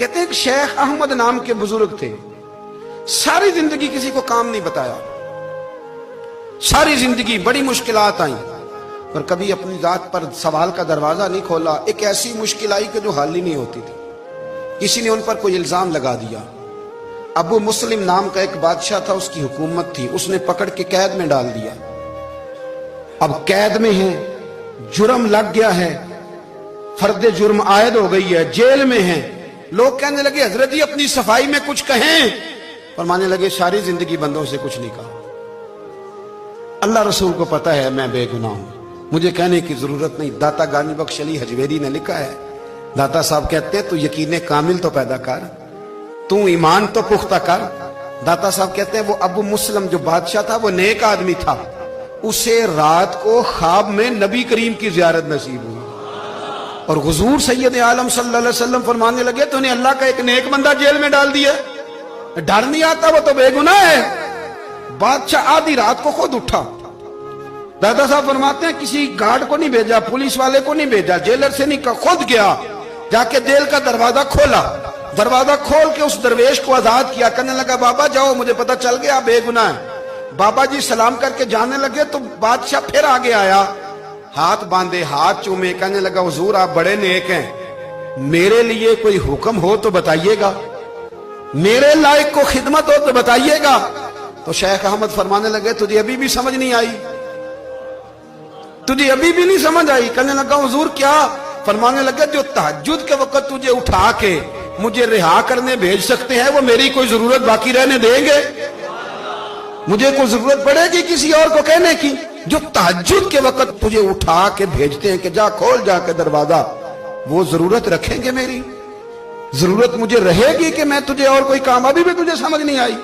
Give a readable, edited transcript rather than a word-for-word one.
कहते हैं कि शेख अहमद नाम के बुजुर्ग थे, सारी जिंदगी किसी को काम नहीं बताया, सारी जिंदगी बड़ी मुश्किलात आई, पर कभी अपनी जात पर सवाल का दरवाजा नहीं खोला। एक ऐसी मुश्किल आई कि जो हल ही नहीं होती थी। किसी ने उन पर कोई इल्जाम लगा दिया। अबू मुस्लिम नाम का एक बादशाह था, उसकी हुकूमत थी, उसने पकड़ के कैद में डाल दिया। अब कैद में है, जुर्म लग गया है, फर्दे जुर्म आयद हो गई है, जेल में है। लोग कहने लगे हजरत जी अपनी सफाई में कुछ कहें, पर मानने लगे सारी जिंदगी बंदों से कुछ नहीं कहा। अल्लाह रसूल को पता है मैं बेगुनाह हूं, मुझे कहने की जरूरत नहीं। दाता गानी बख्श अली हजवेरी ने लिखा है, दाता साहब कहते हैं तू यकीन कामिल तो पैदा कर, तू ईमान तो पुख्ता कर। दाता साहब कहते हैं वो अबू मुस्लिम जो बादशाह था वो नेक आदमी था, उसे रात को ख्वाब में नबी करीम की जियारत नसीब हुई और हुजूर सैयद आलम सल्लल्लाहु अलैहि वसल्लम फरमाने लगे तूने अल्लाह का एक नेक बंदा जेल में डाल दिया, डर नहीं आता, वो तो बेगुनाह है। बादशाह आधी रात को खुद उठा। दादा साहब फरमाते हैं किसी गार्ड को नहीं भेजा, पुलिस वाले को नहीं भेजा, जेलर से नहीं, खुद गया, जाके जेल का दरवाजा खोला, दरवाजा खोल के उस दरवेश को आजाद किया। कहने लगा बाबा जाओ, मुझे पता चल गया बेगुनाह है। बाबा जी सलाम करके जाने लगे तो बादशाह फिर आगे आया, हाथ बांधे, हाथ चूमे, कहने लगा हुजूर आप बड़े नेक हैं, मेरे लिए कोई हुक्म हो तो बताइएगा, मेरे लायक को खिदमत हो तो बताइएगा। तो शेख अहमद फरमाने लगे तुझे अभी भी समझ नहीं आई, तुझे अभी भी नहीं समझ आई। कहने लगा हुजूर क्या? फरमाने लगे जो तहज्जुद के वक्त तुझे उठा के मुझे रिहा करने भेज सकते हैं वो मेरी कोई जरूरत बाकी रहने देंगे? मुझे कोई जरूरत पड़ेगी किसी और को कहने की? जो तहज्जुद के वक्त तुझे उठा के भेजते हैं कि जा खोल जाके दरवाजा, वो जरूरत रखेंगे? मेरी जरूरत मुझे रहेगी कि मैं तुझे और कोई काम? अभी भी तुझे समझ नहीं आई?